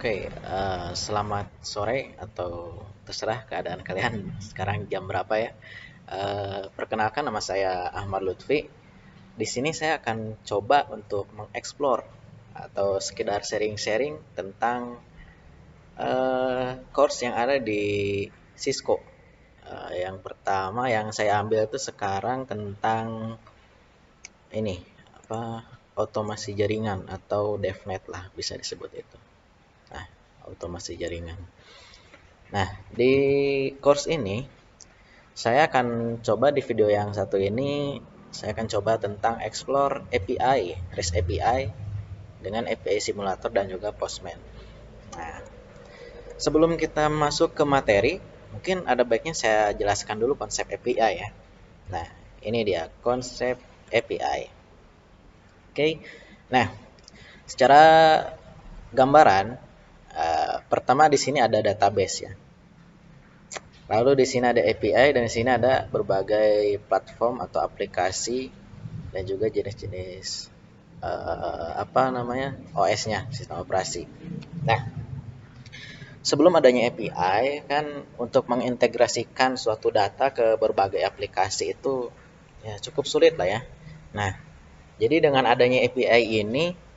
Selamat sore atau terserah keadaan kalian sekarang jam berapa ya. Perkenalkan nama saya Ahmad Lutfi. Di sini saya akan coba untuk mengeksplor atau sekedar sharing-sharing tentang course yang ada di Cisco. Yang pertama yang saya ambil itu sekarang tentang ini apa otomasi jaringan atau DevNet lah bisa disebut itu. Nah, otomasi jaringan. Nah, di course ini saya akan coba di video yang satu ini saya akan coba tentang explore API, REST API dengan API simulator dan juga Postman. Nah, sebelum kita masuk ke materi, mungkin ada baiknya saya jelaskan dulu konsep API ya. Nah, ini dia konsep API. Oke. Nah, secara gambaran pertama di sini ada database ya. Lalu di sini ada API dan di sini ada berbagai platform atau aplikasi dan juga jenis-jenis OS-nya, sistem operasi. Nah, sebelum adanya API kan untuk mengintegrasikan suatu data ke berbagai aplikasi itu ya cukup sulit lah ya. Nah, jadi dengan adanya API ini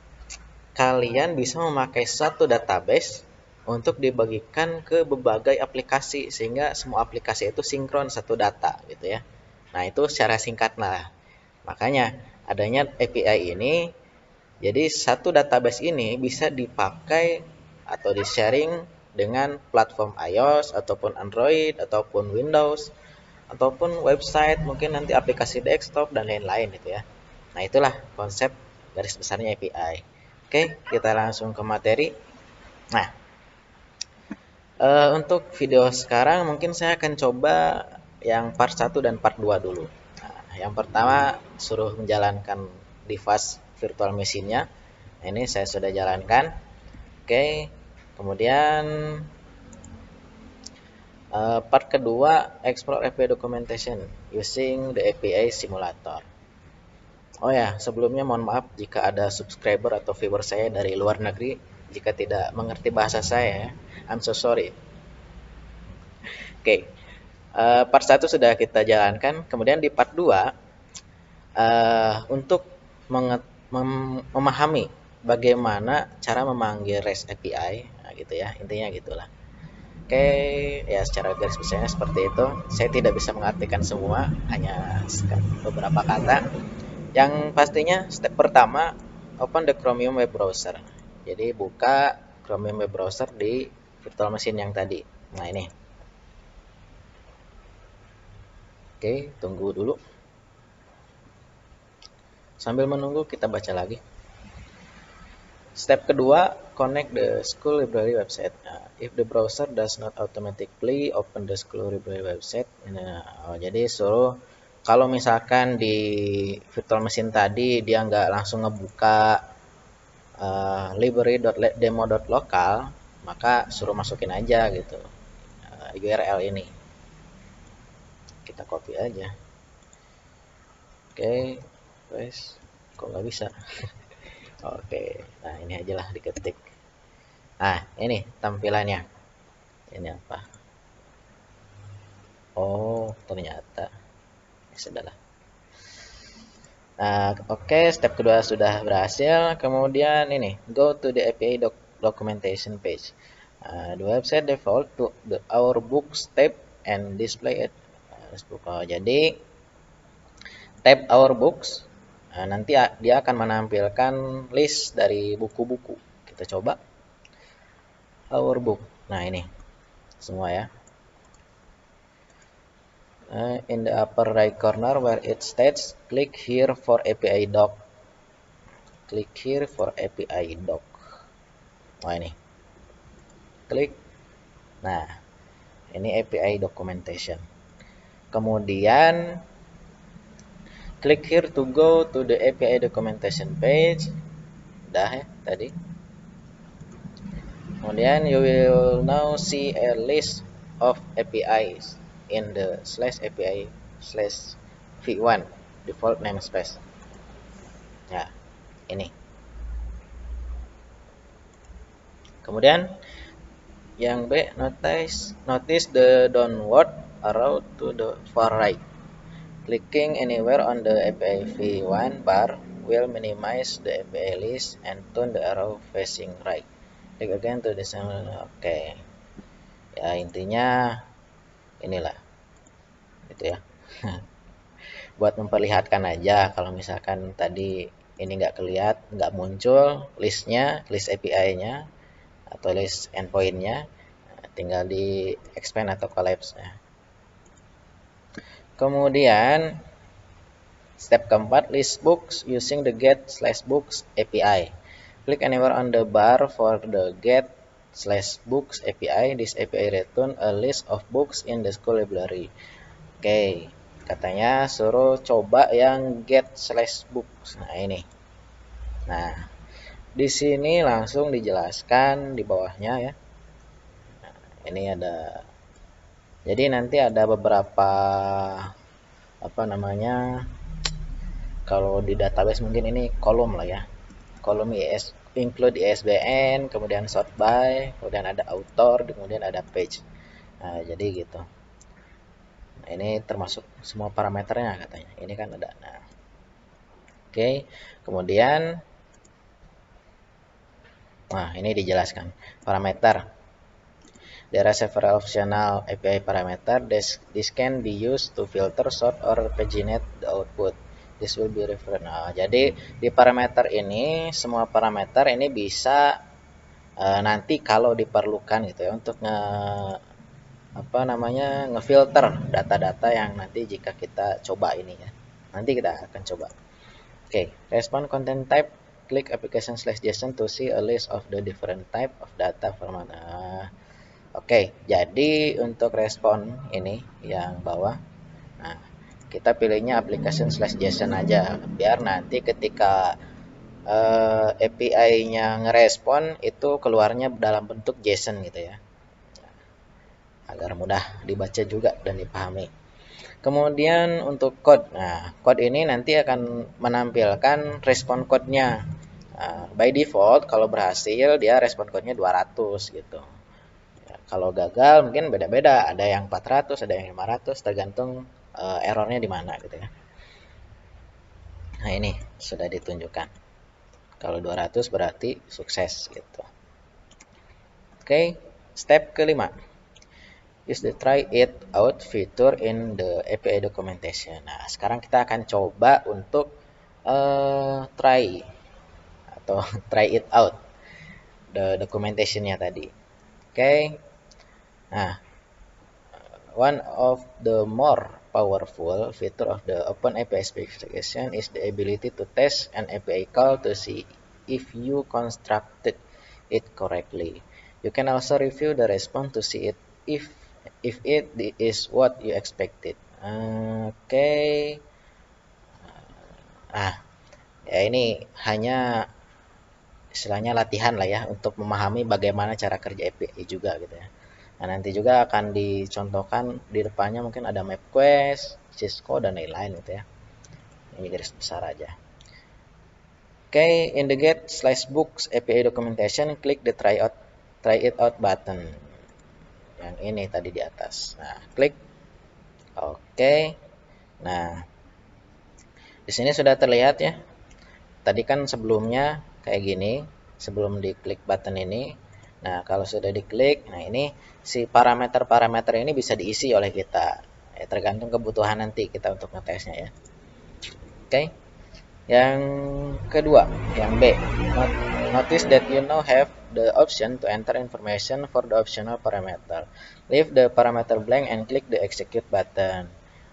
kalian bisa memakai satu database untuk dibagikan ke berbagai aplikasi sehingga semua aplikasi itu sinkron satu data gitu ya. Nah, itu secara singkat lah. Makanya adanya API ini jadi satu database ini bisa dipakai atau di-sharing dengan platform iOS ataupun Android ataupun Windows ataupun website, mungkin nanti aplikasi desktop dan lain-lain gitu ya. Nah, itulah konsep garis besarnya API. Oke, kita langsung ke materi. Nah, untuk video sekarang mungkin saya akan coba yang part 1 dan part 2 dulu. Nah, yang pertama suruh menjalankan device virtual machine-nya. Nah, ini saya sudah jalankan. Oke, kemudian part kedua explore API documentation using the API simulator. Oh ya, sebelumnya mohon maaf jika ada subscriber atau viewer saya dari luar negeri jika tidak mengerti bahasa saya. I'm so sorry. Oke, part 1 sudah kita jalankan. Kemudian di part 2 untuk memahami bagaimana cara memanggil REST API, nah gitu ya, intinya gitulah. Oke, ya secara garis besarnya seperti itu. Saya tidak bisa mengartikan semua, hanya beberapa kata. Yang pastinya step pertama open the Chromium web browser. Jadi buka Chromium web browser di virtual machine yang tadi. Nah, ini. Oke, tunggu dulu. Sambil menunggu kita baca lagi. Step kedua, connect the school library website. If the browser does not automatically open the school library website, jadi suruh kalau misalkan di virtual machine tadi dia nggak langsung ngebuka library.demo.local, maka suruh masukin aja gitu URL ini. Kita copy aja. Oke, guys, kok nggak bisa? Oke, nah ini aja lah diketik. Nah, ini tampilannya. Ini apa? Oh, ternyata. Ya sudahlah. Nah, oke, step kedua sudah berhasil. Kemudian ini, go to the API documentation page. The website default to our books tab and display it. Jadi tab our books nanti dia akan menampilkan list dari buku-buku. Kita coba our book. Nah, ini semua ya. In the upper right corner where it states click here for API doc. Click here for API doc. Nah, ini klik. Nah, ini API documentation. Kemudian click here to go to the API documentation page. Dah ya tadi. Kemudian you will now see a list of APIs in the /API/v1 default namespace. Ya, ini. Kemudian yang B, notice the downward arrow to the far right. Clicking anywhere on the API v1 bar will minimize the API list and turn the arrow facing right. Click again to the center. Oke. Ya, intinya inilah. Gitu ya. Buat memperlihatkan aja kalau misalkan tadi ini nggak muncul list API-nya atau list endpoint-nya, tinggal di expand atau collapse ya. Kemudian step keempat, list books using the get/books API. Click anywhere on the bar for the get/books API. This API return a list of books in the school library. Oke, katanya suruh coba yang get/books. Nah, ini. Nah, di sini langsung dijelaskan di bawahnya ya. Nah, ini ada. Jadi nanti ada beberapa kalau di database mungkin ini kolom lah ya, kolom include ISBN, kemudian sort by, kemudian ada author, kemudian ada page. Nah, jadi gitu. Nah, ini termasuk semua parameternya katanya, ini kan ada. Nah, oke. Kemudian ini dijelaskan parameter. There are several optional API parameter. This can be used to filter, sort, or paginate the output. This will be referred. Nah, jadi di parameter ini, semua parameter ini bisa nanti kalau diperlukan gitu ya untuk ngefilter data-data yang nanti jika kita coba ini ya. Nanti kita akan coba. Oke, respond content type. Click application/JSON to see a list of the different type of data format. Oke, jadi untuk respon ini yang bawah, nah kita pilihnya application/JSON aja, biar nanti ketika API-nya ngerespon itu keluarnya dalam bentuk JSON gitu ya, agar mudah dibaca juga dan dipahami. Kemudian untuk code, nah code ini nanti akan menampilkan respon code-nya. By default kalau berhasil dia respon code-nya 200 gitu. Kalau gagal mungkin beda-beda, ada yang 400, ada yang 500, tergantung errornya di mana gitu ya. Nah, ini sudah ditunjukkan. Kalau 200 berarti sukses gitu. Oke, step kelima. Use the try it out feature in the API documentation. Nah, sekarang kita akan coba untuk try atau try it out the documentation-nya tadi. Oke. Nah, one of the more powerful feature of the OpenAPI specification is the ability to test an API call to see if you constructed it correctly. You can also review the response to see it if it is what you expected. Oke. Ya ini hanya istilahnya latihan lah ya untuk memahami bagaimana cara kerja API juga gitu ya. Nah, nanti juga akan dicontohkan di depannya mungkin ada MapQuest, Cisco, dan lain-lain gitu ya. Ini garis besar aja. Oke, in the get/books API documentation, klik the try it out button. Yang ini tadi di atas. Nah, klik. Oke. Nah, di sini sudah terlihat ya. Tadi kan sebelumnya kayak gini, sebelum diklik button ini. Nah, kalau sudah diklik, nah ini si parameter-parameter ini bisa diisi oleh kita. Ya, tergantung kebutuhan nanti kita untuk ngetesnya ya. Oke. Yang kedua, yang B. Notice that you now have the option to enter information for the optional parameter. Leave the parameter blank and click the execute button.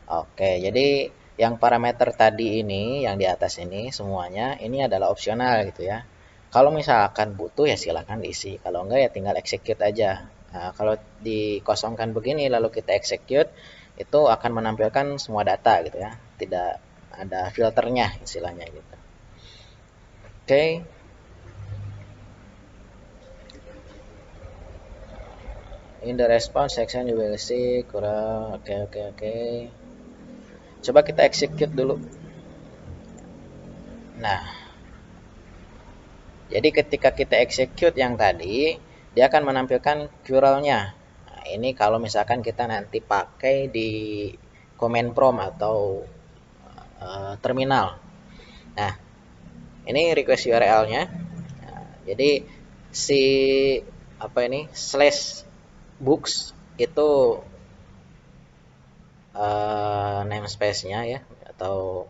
Oke, jadi yang parameter tadi ini, yang di atas ini semuanya, ini adalah opsional gitu ya. Kalau misalkan butuh ya silakan diisi, kalau enggak ya tinggal execute aja. Nah, kalau dikosongkan begini lalu kita execute, itu akan menampilkan semua data gitu ya, tidak ada filternya istilahnya gitu. Oke. In the response section you will see kurang. Oke. Coba kita execute dulu. Nah, jadi ketika kita execute yang tadi, dia akan menampilkan curl-nya. Nah, ini kalau misalkan kita nanti pakai di command prompt atau terminal. Nah, ini request URL-nya. Nah, jadi si apa ini slash books itu namespace-nya ya, atau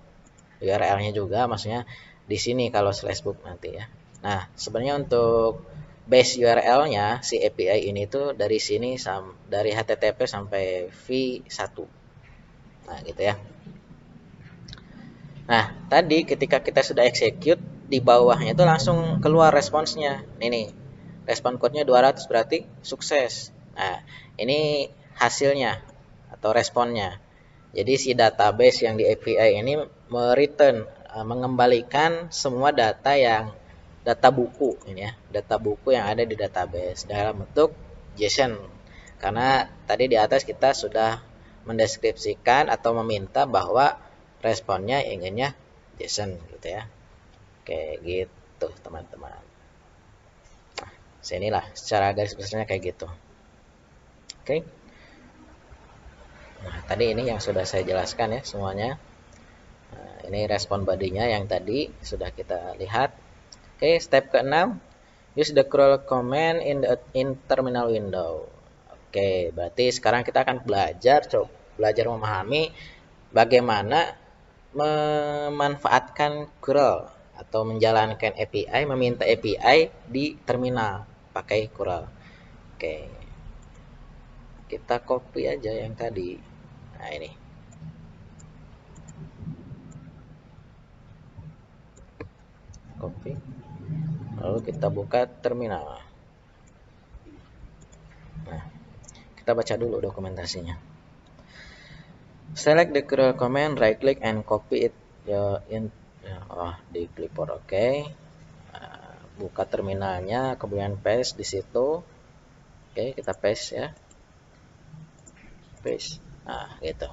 URL-nya juga, maksudnya di sini kalau slash book nanti ya. Nah, sebenarnya untuk base URL-nya si API ini tuh dari sini dari HTTP sampai v1. Nah, gitu ya. Nah, tadi ketika kita sudah execute, di bawahnya itu langsung keluar responsnya. Ini respon code-nya 200 berarti sukses. Nah, ini hasilnya atau responnya. Jadi si database yang di API ini mengembalikan semua data buku ini ya, data buku yang ada di database dalam bentuk JSON. Karena tadi di atas kita sudah mendeskripsikan atau meminta bahwa responnya inginnya JSON gitu ya. Oke, gitu teman-teman. Nah, sinilah secara garis besarnya kayak gitu. Oke. Nah, tadi ini yang sudah saya jelaskan ya semuanya. Nah, ini respon bodinya yang tadi sudah kita lihat. Oke, step ke-6, use the curl command in terminal window. Oke, berarti sekarang kita akan belajar memahami bagaimana memanfaatkan curl atau menjalankan API, meminta API di terminal pakai curl. Oke, kita copy aja yang tadi. Nah, ini. Copy. Lalu kita buka terminal. Nah, kita baca dulu dokumentasinya. Select the curl command, right click and copy it di clipboard. Oke. Buka terminalnya, kemudian paste di situ. Oke, kita paste ya. Paste. Nah, gitu.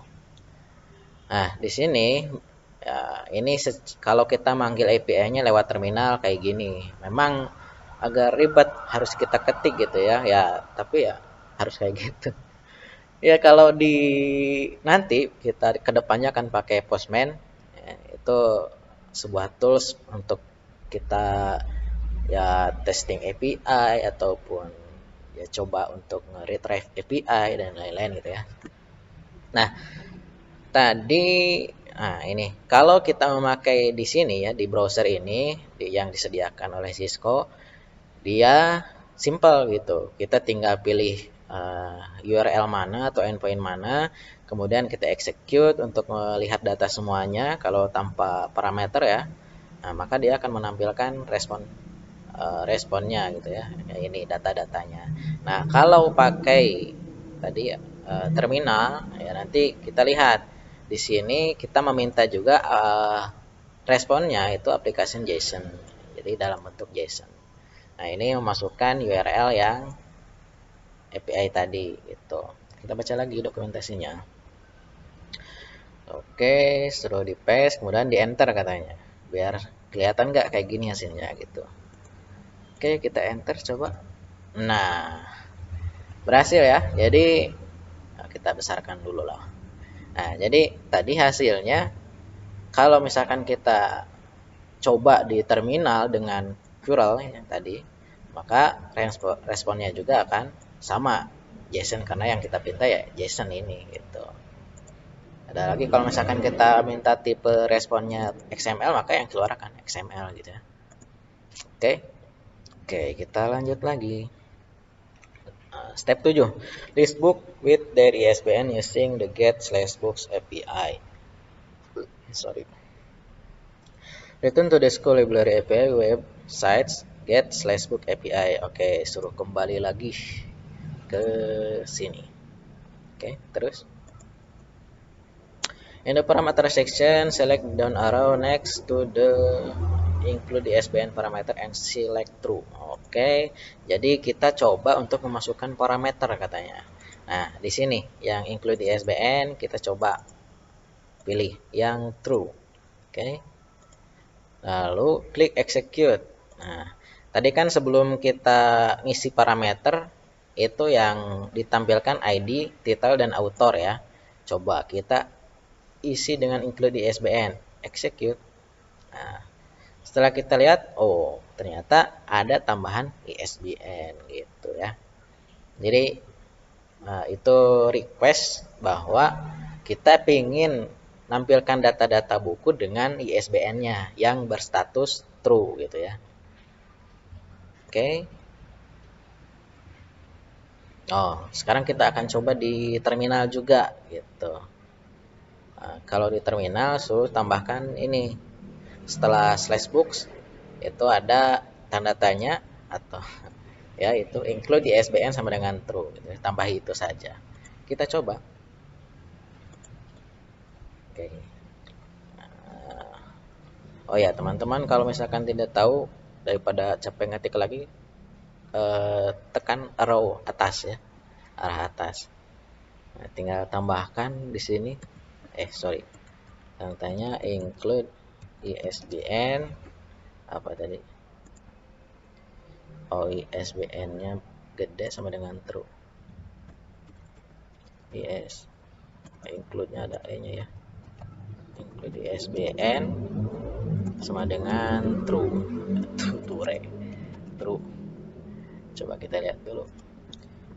Nah, di sini ya, ini kalau kita manggil API-nya lewat terminal kayak gini. Memang agak ribet, harus kita ketik gitu ya. Ya, tapi ya harus kayak gitu. Ya kalau di nanti kita kedepannya akan pakai Postman, ya, itu sebuah tools untuk kita ya testing API ataupun ya coba untuk nge-retrieve API dan lain-lain gitu ya. Nah, tadi ini kalau kita memakai di sini ya di browser ini yang disediakan oleh Cisco, dia simple gitu. Kita tinggal pilih URL mana atau endpoint mana, kemudian kita execute untuk melihat data semuanya. Kalau tanpa parameter ya, nah, maka dia akan menampilkan responnya gitu ya. Ini data-datanya. Nah, kalau pakai tadi terminal ya, nanti kita lihat di sini kita meminta juga responnya itu application JSON. Jadi dalam bentuk JSON. Nah, ini memasukkan URL yang API tadi gitu. Kita baca lagi dokumentasinya. Oke, suruh di paste, kemudian di enter katanya. Biar kelihatan nggak kayak gini hasilnya gitu. Oke, kita enter coba. Nah, berhasil ya. Jadi kita besarkan dulu lah. Nah, jadi tadi hasilnya kalau misalkan kita coba di terminal dengan curl yang tadi, maka responnya juga akan sama JSON karena yang kita pinta ya JSON ini gitu. Ada lagi kalau misalkan kita minta tipe responnya XML, maka yang keluar akan XML gitu ya. Oke. Oke, kita lanjut lagi. Step 7. List book with their ISBN using the get/books API. Sorry. Return to the school library API websites get/book API. Oke, suruh kembali lagi ke sini. Oke, terus. In the parameter section, select down arrow next to the include the ISBN parameter and select true. Oke, jadi kita coba untuk memasukkan parameter katanya. Nah, di sini yang include the ISBN kita coba pilih yang true. Oke. Lalu klik execute. Nah, Tadi kan sebelum kita ngisi parameter, itu yang ditampilkan ID, title, dan author ya. Coba kita isi dengan include ISBN, execute. Nah, setelah kita lihat, oh ternyata ada tambahan ISBN gitu ya. Jadi itu request bahwa kita ingin nampilkan data-data buku dengan ISBN-nya yang berstatus true gitu ya. Oke. Oh, sekarang kita akan coba di terminal juga gitu. Nah, kalau di terminal suruh tambahkan ini. Setelah slash books itu ada tanda tanya atau ya itu include di ISBN sama dengan true gitu. Tambahi itu saja. Kita coba. Oke. Oh ya, teman-teman kalau misalkan tidak tahu daripada capek ngetik lagi, tekan arrow atas ya, arah atas. Nah, tinggal tambahkan di sini. Sorry. Tanya include ISBN apa tadi? Oh, ISBN-nya gede sama dengan true. IS include-nya ada E-nya ya. Include ISBN sama dengan true. True. Coba kita lihat dulu.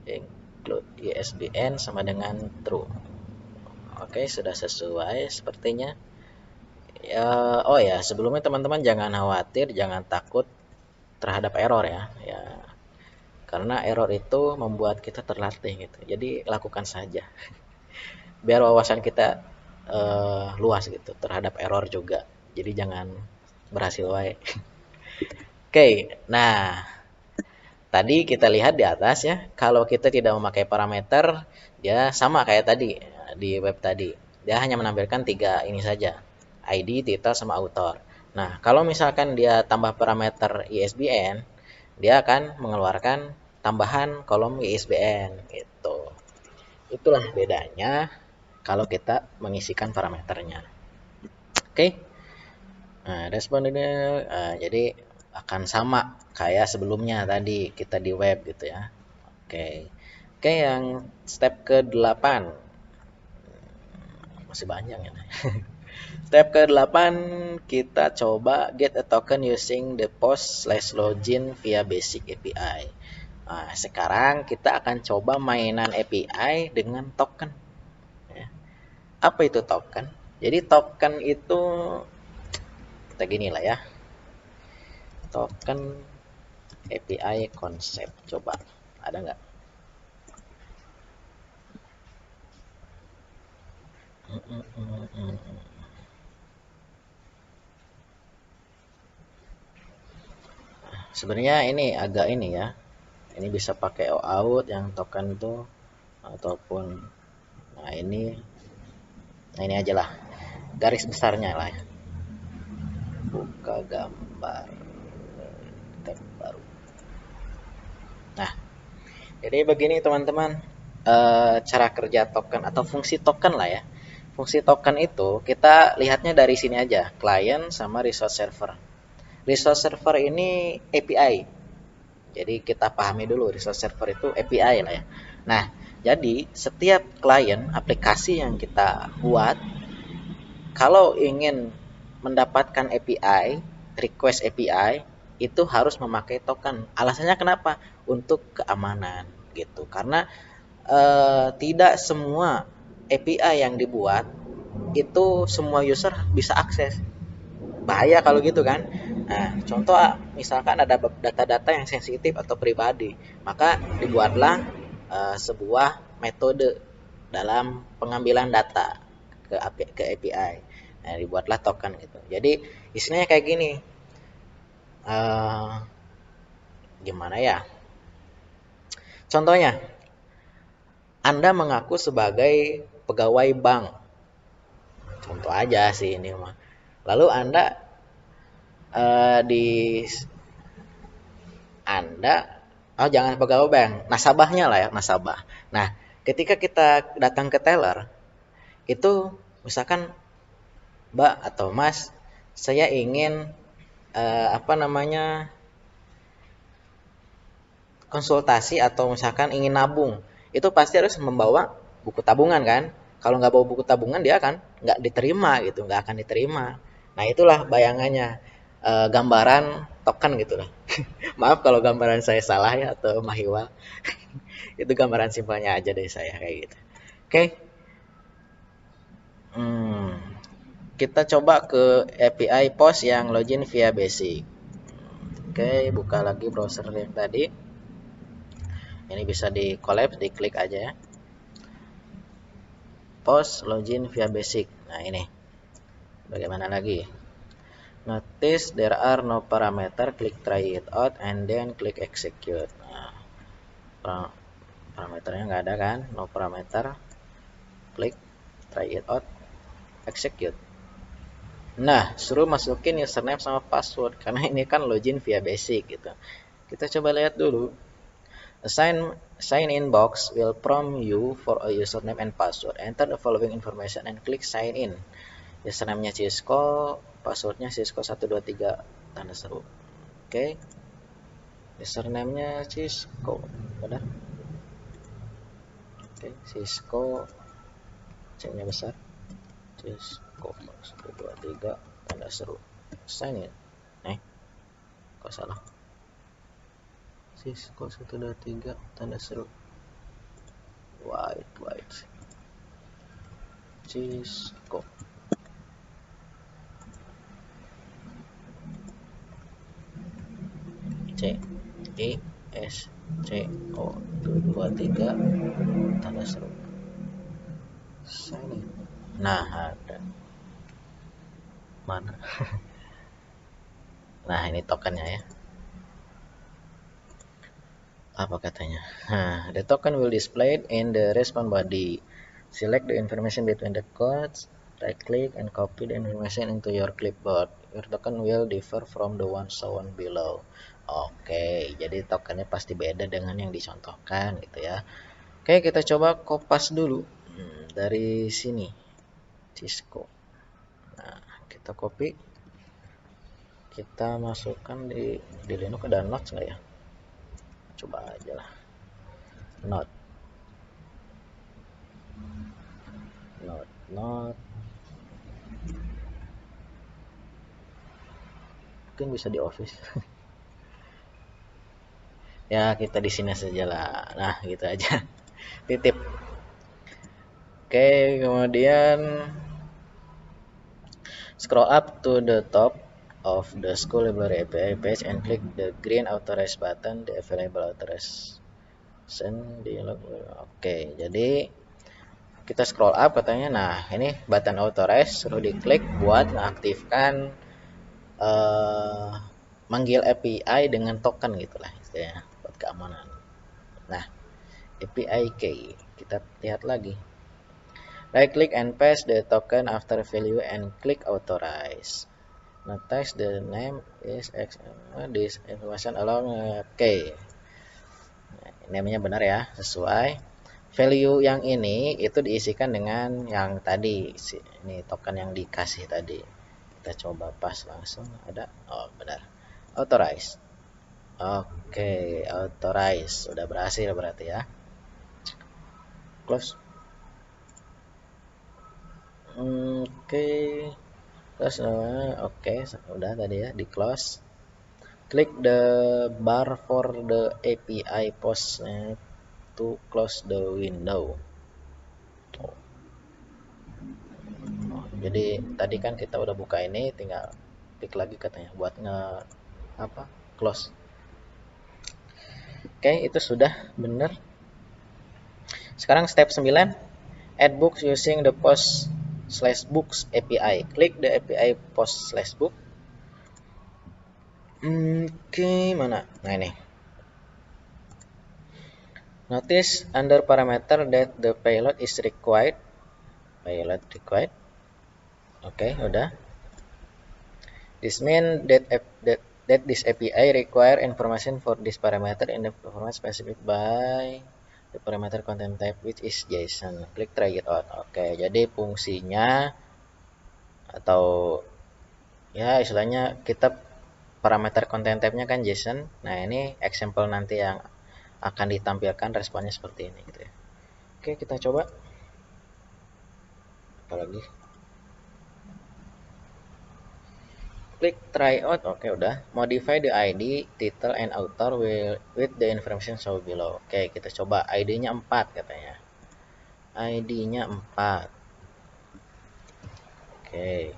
Include ISBN sama dengan true. Oke, sudah sesuai sepertinya. Ya, oh ya, sebelumnya teman-teman jangan khawatir, jangan takut terhadap error ya. Ya, karena error itu membuat kita terlatih gitu. Jadi lakukan saja. Biar wawasan kita luas gitu terhadap error juga. Jadi jangan berhasil wae. Oke, nah tadi kita lihat di atas ya, kalau kita tidak memakai parameter, dia sama kayak tadi di web tadi. Dia hanya menampilkan 3 ini saja, ID, title, sama author. Nah, kalau misalkan dia tambah parameter ISBN, dia akan mengeluarkan tambahan kolom ISBN gitu. Itulah bedanya kalau kita mengisikan parameternya. Oke. Nah, respon ini jadi akan sama kayak sebelumnya tadi kita di web gitu ya. Oke. Oke, yang step ke-8. Masih banyak ya. Step ke-8 kita coba get a token using the post/login via basic API. Nah, sekarang kita akan coba mainan API dengan token. Ya. Apa itu token? Jadi token itu kita gini lah ya. Token API konsep. Coba ada nggak? Sebenarnya ini agak ini ya. Ini bisa pakai OAuth yang token itu ataupun nah ini aja lah. Garis besarnya lah ya. Buka gambar tab baru. Nah, jadi begini teman-teman, cara kerja token atau fungsi token lah ya. Fungsi token itu kita lihatnya dari sini aja, client sama resource server. Resource server ini API. Jadi kita pahami dulu resource server itu API lah ya. Nah, jadi setiap klien aplikasi yang kita buat kalau ingin mendapatkan API, request API itu harus memakai token. Alasannya kenapa? Untuk keamanan gitu. Karena tidak semua API yang dibuat itu semua user bisa akses. Bahaya kalau gitu kan. Nah, contoh misalkan ada data-data yang sensitif atau pribadi, maka dibuatlah sebuah metode dalam pengambilan data ke API. Nah, dibuatlah token gitu. Jadi isinya kayak gini. Uh, Gimana ya? Contohnya, Anda mengaku sebagai pegawai bank. Contoh aja sih ini mah. Lalu di Anda oh jangan pegawai bank, nasabahnya lah ya, nasabah. Nah, ketika kita datang ke teller, itu misalkan Mbak atau Mas, saya ingin apa namanya konsultasi atau misalkan ingin nabung, itu pasti harus membawa buku tabungan kan. Kalau nggak bawa buku tabungan dia akan nggak diterima gitu, nggak akan diterima. Nah itulah bayangannya, gambaran token gitu lah. Maaf kalau gambaran saya salah ya atau Mahiwa. Itu gambaran simpelnya aja dari saya kayak gitu. Oke. Hmm, kita coba ke API POS yang login via basic. Oke, buka lagi browser yang tadi. Ini bisa di collapse, diklik aja ya. POS login via basic. Nah, ini. Bagaimana lagi? Notice there are no parameter, click try it out and then click execute. Nah, parameternya nggak ada kan? No parameter. Klik try it out, execute. Nah, suruh masukin username sama password karena ini kan login via basic gitu. Kita coba lihat dulu. A sign in box will prompt you for a username and password. Enter the following information and click sign in. Username-nya Cisco, passwordnya Cisco123 tanda seru. Oke. Username-nya Cisco, benar? Oke, Cisco C-nya besar. Cisco 123 tanda seru. Sign in. Kok salah? Cisco 123 tanda seru. White. Cisco. C I S C O 223 tanda seru. Sign in. Nah, ada. Mana? Nah, ini tokennya ya. Apa katanya? The token will displayed in the response body. Select the information between the codes, right click and copy the information into your clipboard. Your token will differ from the one shown below. Oke, jadi tokennya pasti beda dengan yang dicontohkan gitu ya. Oke, kita coba kopas dulu dari sini. Cisco. Nah, kita copy. Kita masukkan di Linux ada notes nggak ya? Coba aja lah. Note mungkin bisa di Office. Ya, kita di sini saja lah. Nah, gitu aja. Titip. Oke, kemudian scroll up to the top of the school library API page and click the green authorize button, the available authorization dialog. Oke, jadi kita scroll up katanya. Nah, ini button authorize suruh diklik buat mengaktifkan manggil API dengan token gitulah istilahnya buat keamanan. Nah, API key kita lihat lagi. Right click and paste the token after value and click authorize. Notice the name is this information along. Oke. Namanya benar ya, sesuai. Value yang ini itu diisikan dengan yang tadi, ini token yang dikasih tadi. Kita coba pas langsung ada. Oh, benar. Authorize. Oke, authorize. Sudah berhasil berarti ya. Close. Oke. Close. Oke, udah tadi ya, di close. Click the bar for the API post to close the window. Jadi tadi kan kita udah buka ini, tinggal klik lagi katanya buat close. Oke, itu sudah benar. Sekarang step 9, add books using the post/books API. Klik the API post/book. Oke, mana? Nah, ini. Notice under parameter that the payload is required. Oke, udah. This means that this API require information for this parameter in the format specified by the parameter content type which is JSON. Klik try it out. Oke, jadi fungsinya atau ya istilahnya kita parameter content type-nya kan JSON. Nah, ini example nanti yang akan ditampilkan responnya seperti ini gitu ya. Oke, kita coba apalagi. Klik try out. Oke, udah. Modify the ID, title, and author with the information shown below. Oke, kita coba. ID-nya 4 katanya. ID-nya 4. Oke.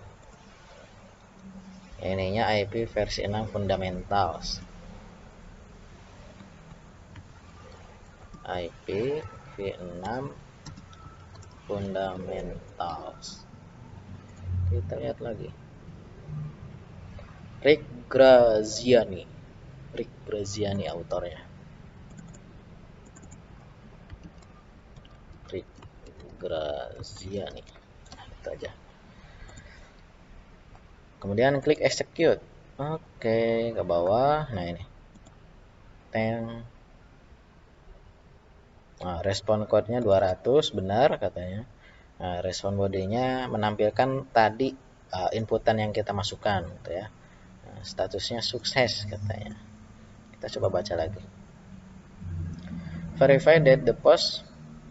Ininya IP versi 6 fundamentals. IP v6 fundamentals. Kita lihat lagi. Rick Graziani autornya. Rick Graziani. Itu aja. Kemudian klik execute. Oke, ke bawah. Nah, ini. Nah, respon code-nya 200, benar katanya. Nah, respon body-nya menampilkan tadi inputan yang kita masukkan gitu ya. Nah, statusnya sukses katanya. Kita coba baca lagi. Verify that the post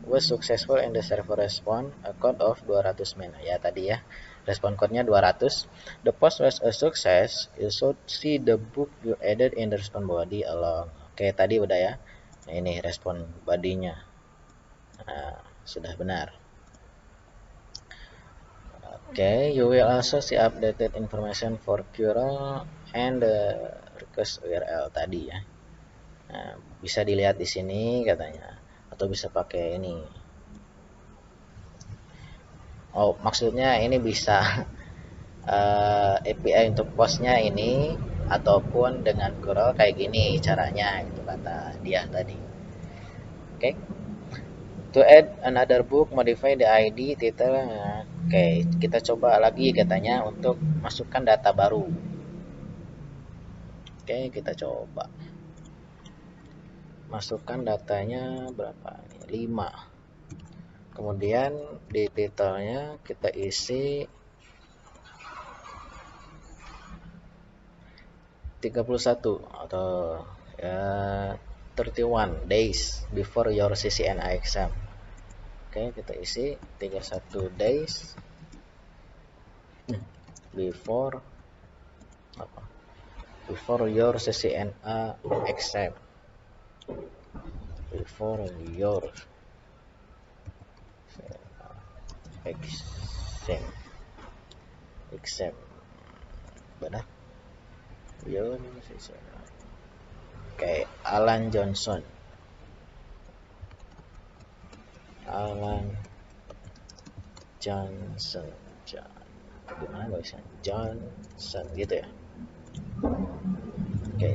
was successful and the server respond a code of 200 min. Ya tadi ya. Respon code-nya 200. The post was a success. You should see the book you added in the respon body along. Oke, tadi udah ya. Nah, ini respon body-nya. Nah, sudah benar. Okay, you will also see updated information for URL and the request URL tadi ya. Nah, bisa dilihat di sini katanya, atau bisa pakai ini. Oh, maksudnya ini bisa API untuk postnya ini, ataupun dengan URL kayak gini caranya, itu kata dia tadi. Oke. To add another book, modify the ID, title. Oke, kita coba lagi katanya untuk masukkan data baru. Oke, kita coba. Masukkan datanya berapa? 5. Kemudian di titelnya kita isi 31 atau ya 31 days before your CCNA exam. Oke, kita isi 31 days before apa? Before your CCNA exam. Before your exam. Benar? Your CCNA. Oke, Alan Johnson. Gimana bahasa Johnson gitu ya. Oke,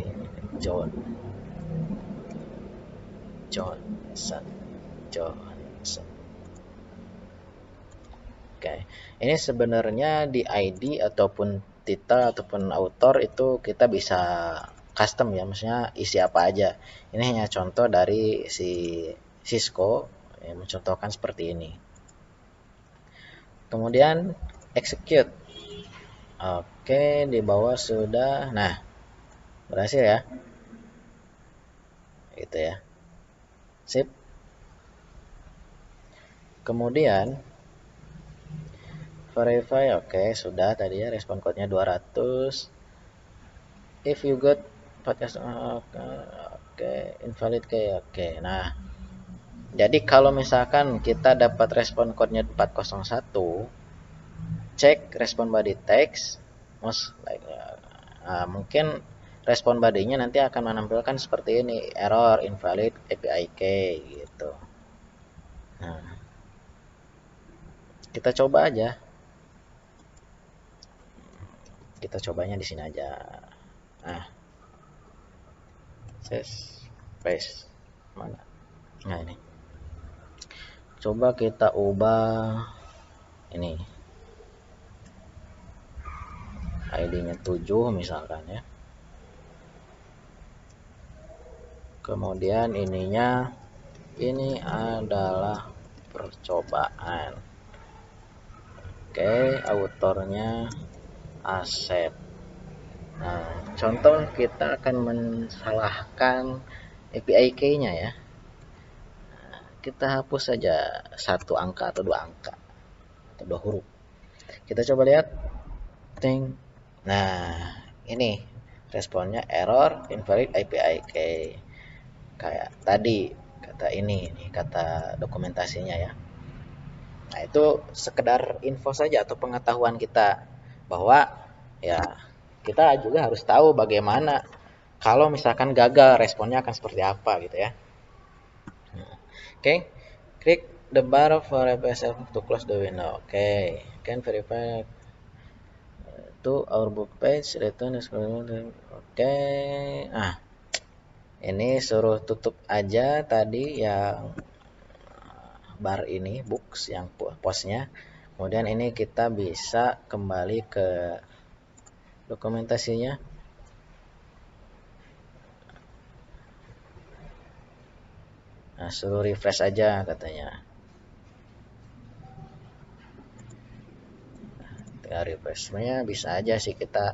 Johnson. Oke, ini sebenarnya di ID ataupun titel ataupun author itu kita bisa custom ya, maksudnya isi apa aja. Ini hanya contoh dari si Cisco yang mencontohkan seperti ini. Kemudian execute. Oke, di bawah sudah. Nah, berhasil ya. Gitu ya. Sip. Kemudian verify, oke, sudah tadi ya, respon code-nya 200. If you got podcast, oke, invalid kayak oke. Nah, jadi kalau misalkan kita dapat respon code-nya 401, cek respon body text, mungkin respon body-nya nanti akan menampilkan seperti ini, error, invalid, API key gitu. Nah, kita coba aja. Kita cobanya di sini aja. Nah, space mana? Nah, ini. Coba kita ubah ini. ID-nya 7 misalkan ya. Kemudian ininya, ini adalah percobaan. Oke, autornya Asep. Nah, contoh kita akan mensalahkan API key-nya ya. Kita hapus saja satu angka atau dua angka atau dua huruf. Kita coba lihat. Ting. Nah, ini responnya error invalid API key. Kayak tadi kata ini kata dokumentasinya ya. Nah, itu sekedar info saja atau pengetahuan kita bahwa ya kita juga harus tahu bagaimana kalau misalkan gagal responnya akan seperti apa gitu ya. Oke, click the bar for FSF to close the window. Oke, can verify to our book page return is oke. Nah, ini suruh tutup aja tadi yang bar ini books yang postnya. Kemudian ini kita bisa kembali ke dokumentasinya. Nah, suruh refresh aja katanya. Tinggal refreshnya bisa aja sih kita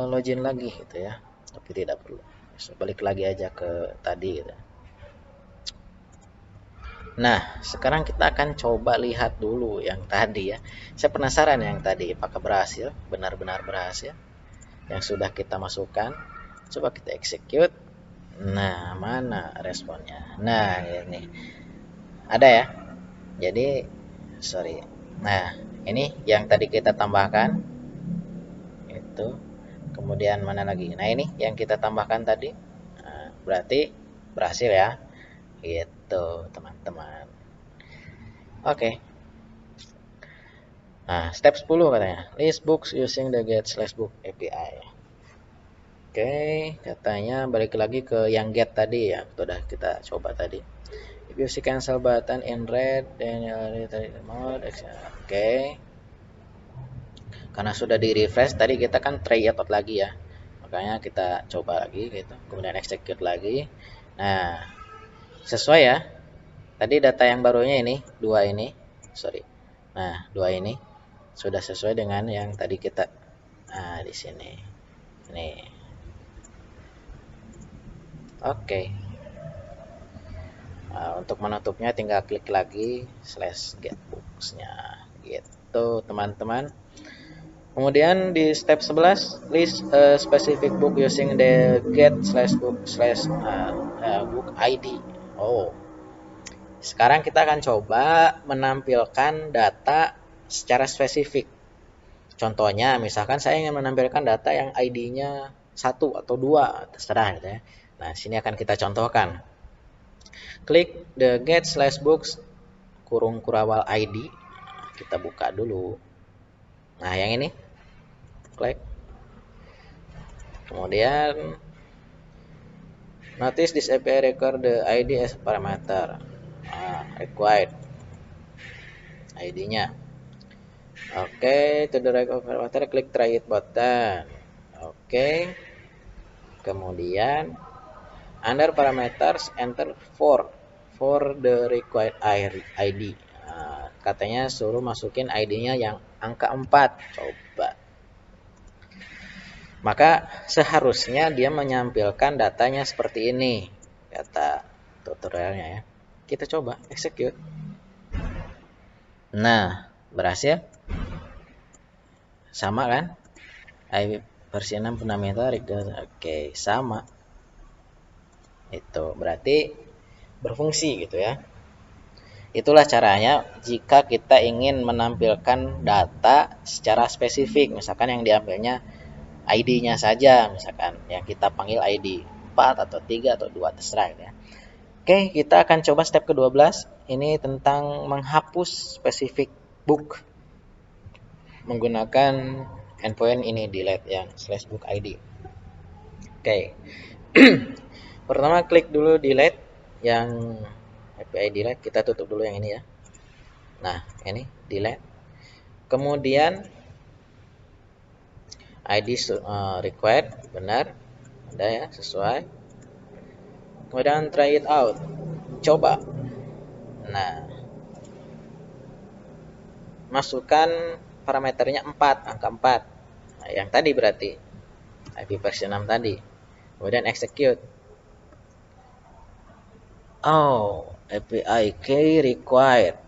login lagi gitu ya. Tapi tidak perlu. Bisa balik lagi aja ke tadi gitu. Nah, sekarang kita akan coba lihat dulu yang tadi ya. Saya penasaran yang tadi apakah berhasil, benar-benar berhasil. Yang sudah kita masukkan. Coba kita execute. Nah, mana responnya? Nah, ini. Ada ya. Jadi, sorry. Nah, ini yang tadi kita tambahkan. Itu. Kemudian mana lagi? Nah, ini yang kita tambahkan tadi. Nah, berarti berhasil ya. Gitu, teman-teman. Oke. Nah, step 10 katanya. List books using the get/book API. Oke, katanya balik lagi ke yang get tadi ya. Sudah kita coba tadi. If you see cancel button in red, then mode. Oke. Karena sudah di refresh tadi kita kan try out lagi ya. Makanya kita coba lagi gitu. Kemudian execute lagi. Nah, sesuai ya. Tadi data yang barunya ini, dua ini. Sorry. Nah, dua ini sudah sesuai dengan yang tadi kita di sini. Nih. Oke. Nah, untuk menutupnya tinggal klik lagi /getbooks-nya gitu, teman-teman. Kemudian di step 11 list a specific book using the get/book/book ID. Oh. Sekarang kita akan coba menampilkan data secara spesifik. Contohnya, misalkan saya ingin menampilkan data yang ID-nya 1 atau 2, terserah gitu ya. Nah, sini akan kita contohkan. Klik the get/books kurung kurawal ID. Kita buka dulu. Nah, yang ini. Klik. Kemudian notice this API record the ID as parameter. Required ID-nya. Oke, to the right of parameter, klik try it button. Oke. Kemudian under parameters enter for the required ID. Nah, katanya suruh masukin ID-nya yang angka 4. Coba. Maka seharusnya dia menyampilkan datanya seperti ini. Kata tutorialnya ya. Kita coba execute. Nah, berhasil. Sama kan? ID versi 6 fundamental. Oke, sama. Itu berarti berfungsi gitu ya. Itulah caranya jika kita ingin menampilkan data secara spesifik. Misalkan yang diambilnya ID-nya saja, misalkan yang kita panggil ID 4 atau 3 atau 2 terserah gitu ya. Oke, kita akan coba step ke-12. Ini tentang menghapus spesifik book menggunakan endpoint ini delete yang /book ID. Oke. Pertama klik dulu delete yang API delete, kita tutup dulu yang ini ya. Nah, ini delete. Kemudian ID required benar, ada ya, sesuai. Kemudian try it out, coba. Nah, masukkan parameternya 4, angka 4. Nah, yang tadi berarti IP versi 6 tadi. Kemudian execute. Oh, API key required.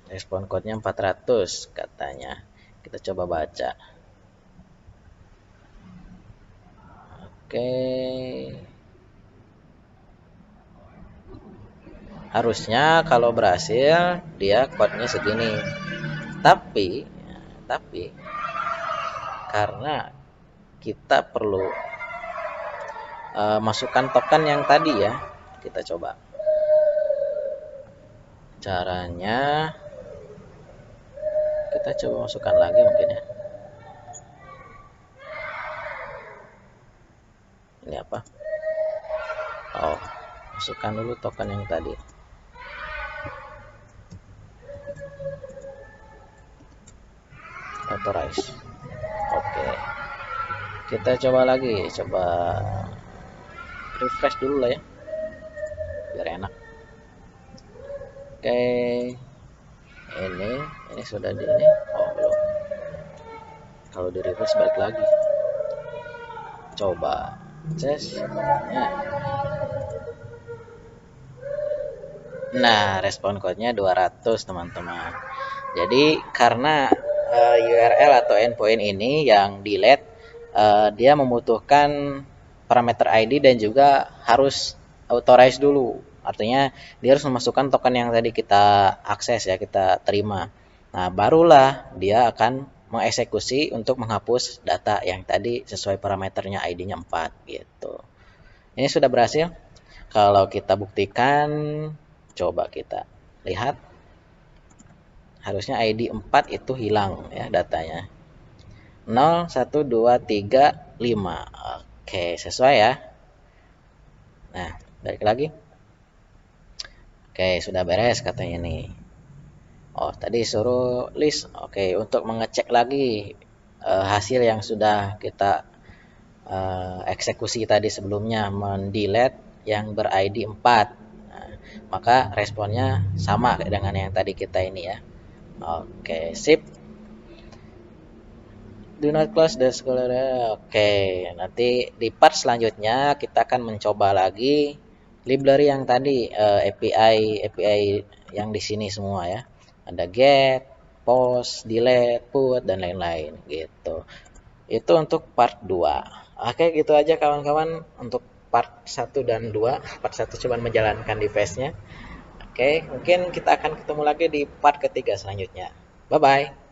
Respon code-nya 400 katanya. Kita coba baca. Oke. Harusnya kalau berhasil dia code-nya segini. Tapi karena kita perlu masukkan token yang tadi ya. Kita coba. Caranya kita coba masukkan lagi mungkin ya. Ini apa? Oh, masukkan dulu token yang tadi. Authorize. Oke. Kita coba lagi, coba refresh dulu lah ya. Biar enak. Oke. Ini sudah di ini. Oh, belum. Kalau di refresh balik lagi. Coba ces. Nah, respon code-nya 200 teman-teman. Jadi karena URL atau endpoint ini yang delete, dia membutuhkan parameter ID dan juga harus authorize dulu. Artinya dia harus memasukkan token yang tadi kita akses ya, kita terima. Nah, barulah dia akan mengeksekusi untuk menghapus data yang tadi sesuai parameternya ID-nya 4 gitu. Ini sudah berhasil. Kalau kita buktikan, coba kita lihat. Harusnya ID 4 itu hilang ya datanya. 0, 1, 2, 3, 5. Oke, sesuai ya. Nah, balik lagi. Oke, sudah beres katanya nih. Oh, tadi suruh list. Oke, untuk mengecek lagi hasil yang sudah kita eksekusi tadi sebelumnya, mendelete yang ber-ID 4. Nah, maka responnya sama dengan yang tadi kita ini ya. Oke, sip. Do not close the scholar. Oke, nanti di part selanjutnya kita akan mencoba lagi library yang tadi, API yang di sini semua ya. Ada get, post, delete, put dan lain-lain gitu. Itu untuk part 2. Oke, gitu aja kawan-kawan untuk part 1 dan 2. Part 1 cuma menjalankan device-nya. Oke, mungkin kita akan ketemu lagi di part ketiga selanjutnya. Bye bye.